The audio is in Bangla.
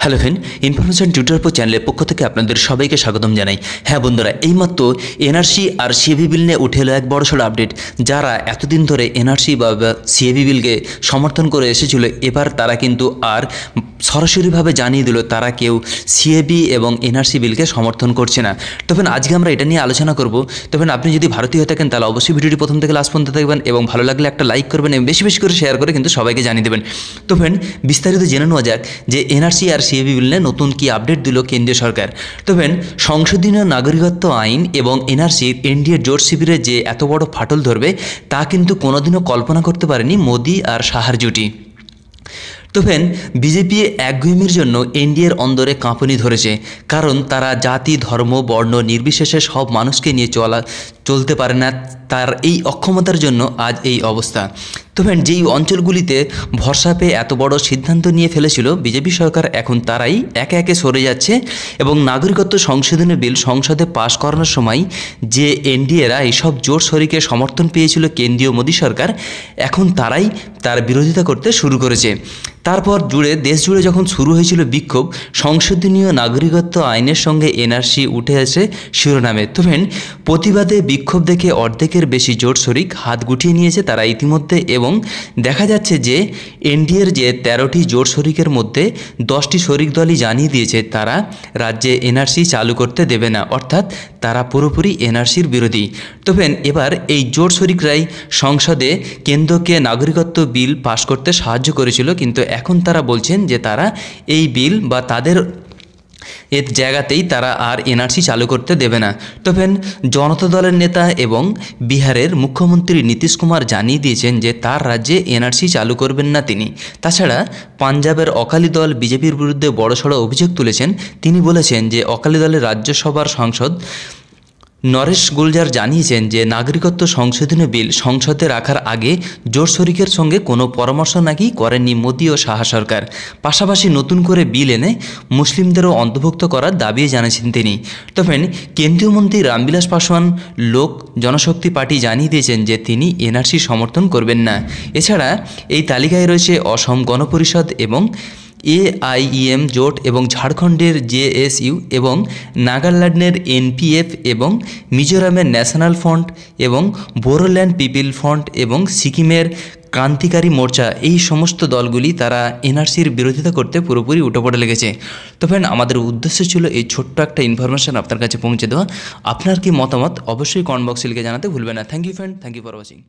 হ্যালো ফ্রেন্ড, ইনফরমেশন টিউটর পর চ্যানেলের পক্ষ থেকে আপনাদের সবাইকে স্বাগতম জানাই। হ্যাঁ বন্ধুরা, এইমাত্র এনআরসি আর সিএবি বিল নিয়ে উঠে এলো এক বড়সড় আপডেট। যারা এতদিন ধরে এনআরসি বা সিএবি বিলকে সমর্থন করে এসেছিল, এবার তারা কিন্তু আর সরাসরিভাবে জানিয়ে দিল তারা কেউ সিএবি এবং এনআরসি বিলকে সমর্থন করছে না। তবে আজকে আমরা এটা নিয়ে আলোচনা করব। তবে আপনি যদি ভারতীয় হয়ে থাকেন তাহলে অবশ্যই ভিডিওটি প্রথম থেকে লাস্ট পর্যন্ত দেখবেন এবং ভালো লাগলে একটা লাইক করবেন এবং বেশি বেশি করে শেয়ার করে কিন্তু সবাইকে জানিয়ে দেবেন। তো ফ্রেন্ড, বিস্তারিত জেনে নেওয়া যাক যে এনআরসি আর সিএবি বিল নিয়ে নতুন কি আপডেট দিল কেন্দ্রীয় সরকার। তো ফ্রেন্ড, সংশোধনীয় নাগরিকত্ব আইন এবং এনআরসির এনডিএ জোট শিবিরে যে এত বড় ফাটল ধরবে তা কিন্তু কোনোদিনও কল্পনা করতে পারেনি মোদি আর শাহার জুটি। তো ফ্রেন্ড, বিজেপি একগুঁয়েমির জন্য এনডিএর অন্দরে কাঁপুনি ধরেছে, কারণ তারা জাতি ধর্ম বর্ণ নির্বিশেষে সব মানুষকে নিয়ে চলতে পারে না। তার এই অক্ষমতার জন্য আজ এই অবস্থা। তো ফ্রেন্ড, যেই অঞ্চলগুলিতে ভরসা পেয়ে এত বড় সিদ্ধান্ত নিয়ে ফেলেছিল বিজেপি সরকার, এখন তারাই একে একে সরে যাচ্ছে এবং নাগরিকত্ব সংশোধনী বিল সংসদে পাশ করানোর সময় যে এনডিএরা এইসব জোট শরিকে সমর্থন পেয়েছিল কেন্দ্রীয় মোদী সরকার, এখন তারাই তার বিরোধিতা করতে শুরু করেছে। তারপর দেশ জুড়ে যখন শুরু হয়েছিল বিক্ষোভ, সংশোধনীয় নাগরিকত্ব আইনের সঙ্গে এনআরসি উঠে আসে শিরোনামে। তো ফ্রেন্ড, প্রতিবাদে বিক্ষোভ দেখে অর্ধেকের বেশি জোট শরিক হাত গুটিয়ে নিয়েছে তারা ইতিমধ্যে, এবং দেখা যাচ্ছে যে এনডিএর যে 13টি জোট শরিকের মধ্যে 10টি শরিক দলই জানিয়ে দিয়েছে তারা রাজ্যে এনআরসি চালু করতে দেবে না, অর্থাৎ তারা পুরোপুরি এনআরসির বিরোধী। তো ফ্রেন্ড, এবার এই জোট শরিকরাই সংসদে কেন্দ্রকে নাগরিকত্ব বিল পাশ করতে সাহায্য করেছিল, কিন্তু এখন তারা বলছেন যে তারা এই বিল বা তাদের এর জায়গাতেই তারা আর এনআরসি চালু করতে দেবে না। তো ফ্রেন্ড, জনতা দলের নেতা এবং বিহারের মুখ্যমন্ত্রী নীতিশ কুমার জানিয়ে দিয়েছেন যে তার রাজ্যে এনআরসি চালু করবেন না তিনি। তাছাড়া পাঞ্জাবের অকালি দল বিজেপির বিরুদ্ধে বড়সড় অভিযোগ তুলেছেন। তিনি বলেছেন যে অকালি দলের রাজ্যসভার সাংসদ নরেশ গুলজার জানিয়েছেন যে নাগরিকত্ব সংশোধনী বিল সংসদে রাখার আগে জোট শরিকের সঙ্গে কোনো পরামর্শ নাকি করেননি মোদি ও শাহ সরকার। পাশাপাশি নতুন করে বিল এনে মুসলিমদেরও অন্তর্ভুক্ত করার দাবি জানিয়েছেন তিনি। তো ফ্রেন্ড, কেন্দ্রীয় মন্ত্রী রামবিলাস পাসওয়ান লোক জনশক্তি পার্টি জানিয়ে দিয়েছেন যে তিনি এনআরসি সমর্থন করবেন না। এছাড়া এই তালিকায় রয়েছে অসম গণপরিষদ এবং এআইএম জোট এবং ঝাড়খণ্ডের জেএসইউ এবং নাগাল্যান্ডের এনপিএফ এবং মিজোরামের ন্যাশনাল ফ্রন্ট এবং বোরোল্যান্ড পিপল ফ্রন্ট এবং সিকিমের ক্রান্তিকারী মোর্চা। এই সমস্ত দলগুলি তারা এনআরসির বিরোধিতা করতে পুরোপুরি উঠে পড়ে লেগেছে। তো ফ্রেন্ড, আমাদের উদ্দেশ্য ছিল এই ছোট্ট একটা ইনফরমেশন আপনার কাছে পৌঁছে দেওয়া। আপনার কি মতামত অবশ্যই কমেন্ট বক্সে লিখে জানাতে ভুলবেন না। Thank you friend, thank you for watching.